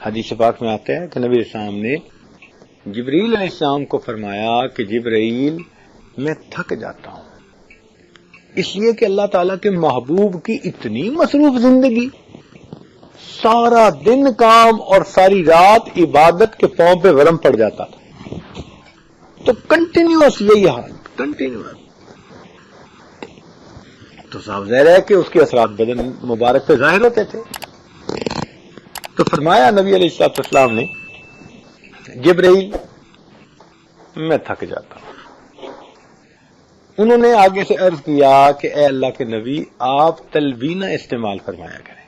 حدیث پاک میں آتا ہے کہ نبی السلام نے جبریل علیہ السلام کو فرمایا کہ جبرائیل میں تھک جاتا ہوں، اس لیے کہ اللہ تعالیٰ کے محبوب کی اتنی مصروف زندگی، سارا دن کام اور ساری رات عبادت کے پاؤں پہ ورم پڑ جاتا تھا، تو کنٹینیوس یہی حال، کنٹینیوس، تو صاف ظاہر ہے کہ اس کے اثرات بدن مبارک پہ ظاہر ہوتے تھے۔ تو فرمایا نبی علیہ السلام نے، جبرائیل میں تھک جاتا ہوں۔ انہوں نے آگے سے عرض کیا کہ اے اللہ کے نبی، آپ تلوینہ استعمال فرمایا کریں۔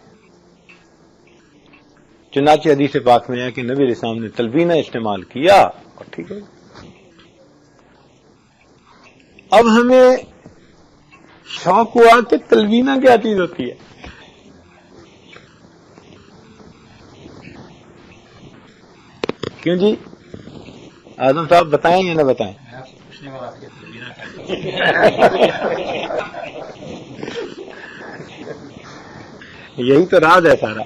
چنانچہ حدیث پاک میں ہے کہ نبی علیہ السلام نے تلوینہ استعمال کیا اور ٹھیک ہے۔ اب ہمیں شوق ہوا کہ تلوینہ کیا چیز ہوتی ہے؟ کیوں جی اعظم صاحب، بتائیں یا نہ بتائیں؟ یہی تو راز ہے سارا۔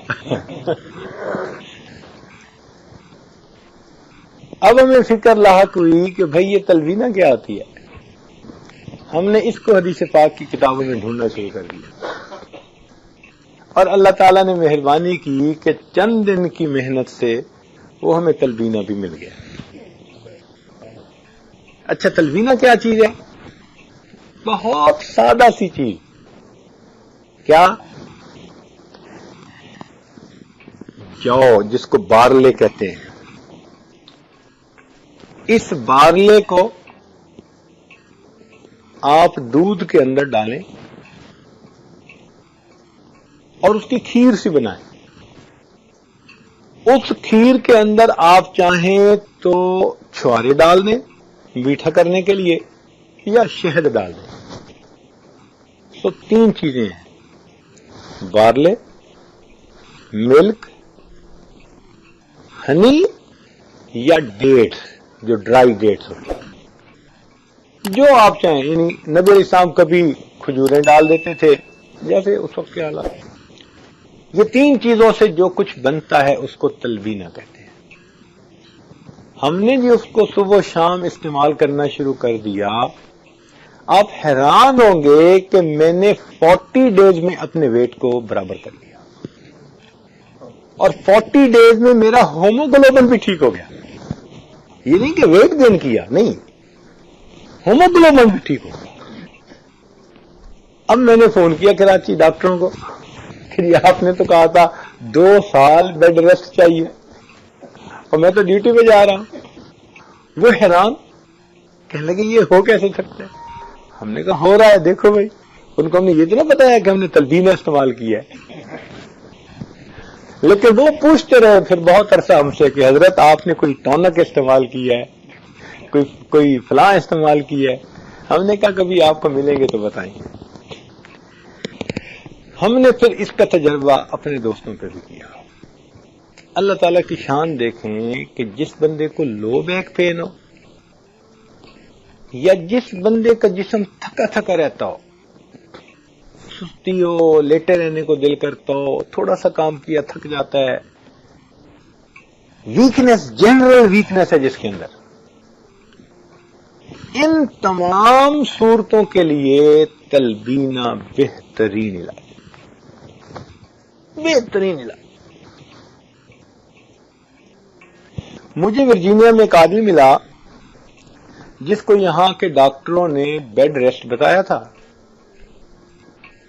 اب ہمیں فکر لاحق ہوئی کہ بھئی یہ تلوینہ کیا ہوتی ہے۔ ہم نے اس کو حدیث پاک کی کتابوں میں ڈھونڈنا شروع کر دیا، اور اللہ تعالیٰ نے مہربانی کی کہ چند دن کی محنت سے وہ ہمیں تلوینہ بھی مل گیا۔ اچھا، تلوینہ کیا چیز ہے؟ بہت سادہ سی چیز، کیا؟ جو جس کو بارلے کہتے ہیں، اس بارلے کو آپ دودھ کے اندر ڈالیں اور اس کی کھیر سی بنائیں۔ اس کھیر کے اندر آپ چاہیں تو چھوارے ڈال دیں میٹھا کرنے کے لیے، یا شہد ڈال دیں۔ تو تین چیزیں ہیں، بارلے، ملک، ہنی یا ڈیٹس، جو ڈرائی ڈیٹس ہوتی ہیں، جو آپ چاہیں۔ یعنی نبی علیہ السلام کبھی کھجوریں ڈال دیتے تھے، جیسے اس وقت کے حالات۔ یہ تین چیزوں سے جو کچھ بنتا ہے اس کو تلوینہ کہتے ہیں۔ ہم نے جی اس کو صبح و شام استعمال کرنا شروع کر دیا۔ آپ حیران ہوں گے کہ میں نے 40 ڈیز میں اپنے ویٹ کو برابر کر لیا، اور 40 ڈیز میں میرا ہوموگلوبن بھی ٹھیک ہو گیا۔ یہ نہیں کہ ویٹ گین کیا، نہیں، ہوموگلوبن بھی ٹھیک ہو گیا۔ اب میں نے فون کیا کراچی ڈاکٹروں کو کہ جی آپ نے تو کہا تھا 2 سال بیڈ ریسٹ چاہیے، اور میں تو ڈیوٹی پہ جا رہا ہوں۔ وہ حیران، کہنے لگے یہ ہو کیسے سکتا ہے؟ ہم نے کہا ہو رہا ہے، دیکھو بھائی۔ ان کو ہم نے یہ تو نہ بتایا کہ ہم نے تلوینہ استعمال کیا ہے، لیکن وہ پوچھتے رہے پھر بہت عرصہ ہم سے کہ حضرت آپ نے کوئی ٹونک استعمال کیا ہے، کوئی فلاں استعمال کیا ہے؟ ہم نے کہا کبھی آپ کو ملیں گے تو بتائیں گے۔ ہم نے پھر اس کا تجربہ اپنے دوستوں پہ بھی کیا۔ اللہ تعالیٰ کی شان دیکھیں کہ جس بندے کو لو بیک پین ہو، یا جس بندے کا جسم تھکا تھکا رہتا ہو، سستی ہو، لیٹے رہنے کو دل کرتا ہو، تھوڑا سا کام کیا تھک جاتا ہے، ویکنس، جنرل ویکنس ہے جس کے اندر، ان تمام صورتوں کے لیے تلوینہ بہترین علاج، بہترین علاج۔ مجھے ورجینیا میں ایک آدمی ملا جس کو یہاں کے ڈاکٹروں نے بیڈ ریسٹ بتایا تھا،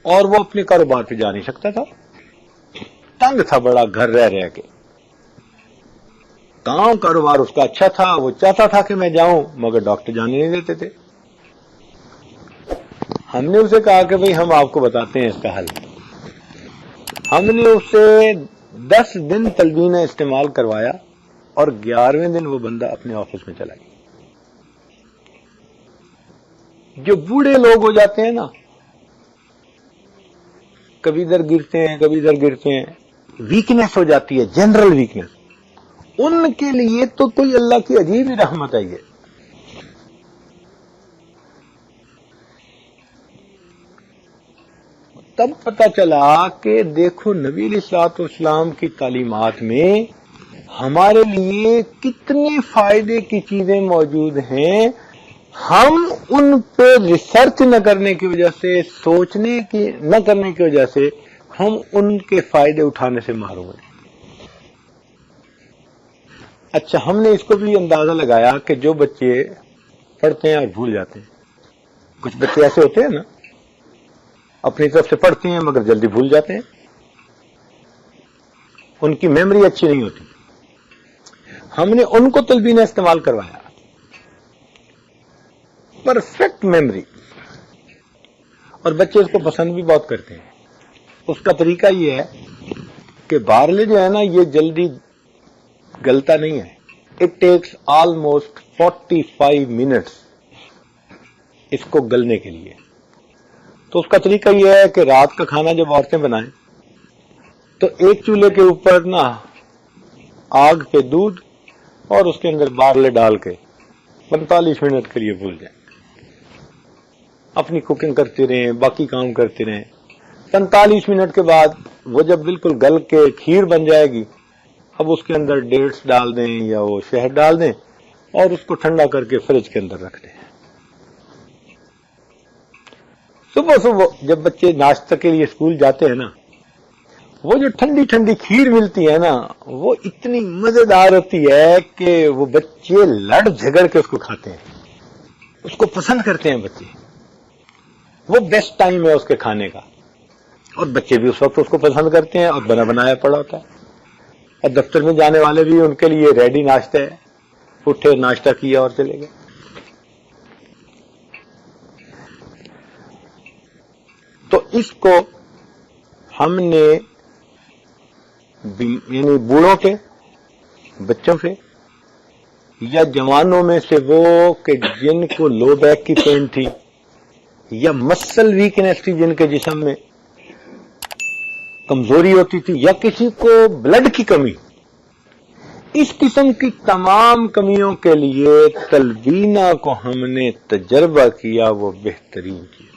اور وہ اپنے کاروبار پہ جا نہیں سکتا تھا، تنگ تھا بڑا گھر رہ رہ کے۔ کام کاروبار اس کا اچھا تھا، وہ چاہتا تھا کہ میں جاؤں، مگر ڈاکٹر جانے نہیں دیتے تھے۔ ہم نے اسے کہا کہ بھئی ہم آپ کو بتاتے ہیں اس کا حل۔ ہم نے اسے 10 دن تلوینہ استعمال کروایا، اور 11ویں دن وہ بندہ اپنے آفس میں چلا گیا۔ جو بوڑھے لوگ ہو جاتے ہیں نا، کبھی ادھر گرتے ہیں کبھی ادھر گرتے ہیں، ویکنس ہو جاتی ہے، جنرل ویکنس، ان کے لیے تو کوئی اللہ کی عجیب ہی رحمت ہے یہ۔ تب پتہ چلا کہ دیکھو نبی علیہ الصلوۃ والسلام کی تعلیمات میں ہمارے لیے کتنے فائدے کی چیزیں موجود ہیں، ہم ان پہ ریسرچ نہ کرنے کی وجہ سے، سوچنے کی نہ کرنے کی وجہ سے ہم ان کے فائدے اٹھانے سے محروم ہیں۔ اچھا، ہم نے اس کو بھی اندازہ لگایا کہ جو بچے پڑھتے ہیں اور بھول جاتے ہیں، کچھ بچے ایسے ہوتے ہیں نا، اپنی طرف سے پڑھتے ہیں مگر جلدی بھول جاتے ہیں، ان کی میموری اچھی نہیں ہوتی، ہم نے ان کو تلبینہ استعمال کروایا، پرفیکٹ میموری، اور بچے اس کو پسند بھی بہت کرتے ہیں۔ اس کا طریقہ یہ ہے کہ بارلے جو ہے نا، یہ جلدی گلتا نہیں ہے، اٹ ٹیکس آلموسٹ 45 منٹس اس کو گلنے کے لیے۔ تو اس کا طریقہ یہ ہے کہ رات کا کھانا جب عورتیں بنائیں تو ایک چولہے کے اوپر نا آگ پہ دودھ اور اس کے اندر بارلے ڈال کے 45 منٹ کے لیے بھول جائیں، اپنی کوکنگ کرتے رہیں، باقی کام کرتے رہیں۔ 45 منٹ کے بعد وہ جب بالکل گل کے کھیر بن جائے گی، اب اس کے اندر ڈیٹس ڈال دیں یا وہ شہد ڈال دیں اور اس کو ٹھنڈا کر کے فریج کے اندر رکھ دیں۔ صبح صبح جب بچے ناشتہ کے لیے اسکول جاتے ہیں نا، وہ جو ٹھنڈی ٹھنڈی کھیر ملتی ہے نا، وہ اتنی مزیدار ہوتی ہے کہ وہ بچے لڑ جھگڑ کے اس کو کھاتے ہیں، اس کو پسند کرتے ہیں بچے، وہ بیسٹ ٹائم ہے اس کے کھانے کا، اور بچے بھی اس وقت اس کو پسند کرتے ہیں، اور بنا بنایا پڑا ہوتا ہے، اور دفتر میں جانے والے بھی ان کے لیے ریڈی ناشتہ ہے، اٹھے ناشتہ کیا اور چلے گئے۔ تو اس کو ہم نے یعنی بوڑھوں کے، بچوں سے یا جوانوں میں سے وہ کہ جن کو لو بیک کی پین تھی یا مسل ویکنیس تھی، جن کے جسم میں کمزوری ہوتی تھی، یا کسی کو بلڈ کی کمی، اس قسم کی تمام کمیوں کے لیے تلبینہ کو ہم نے تجربہ کیا، وہ بہترین کیا۔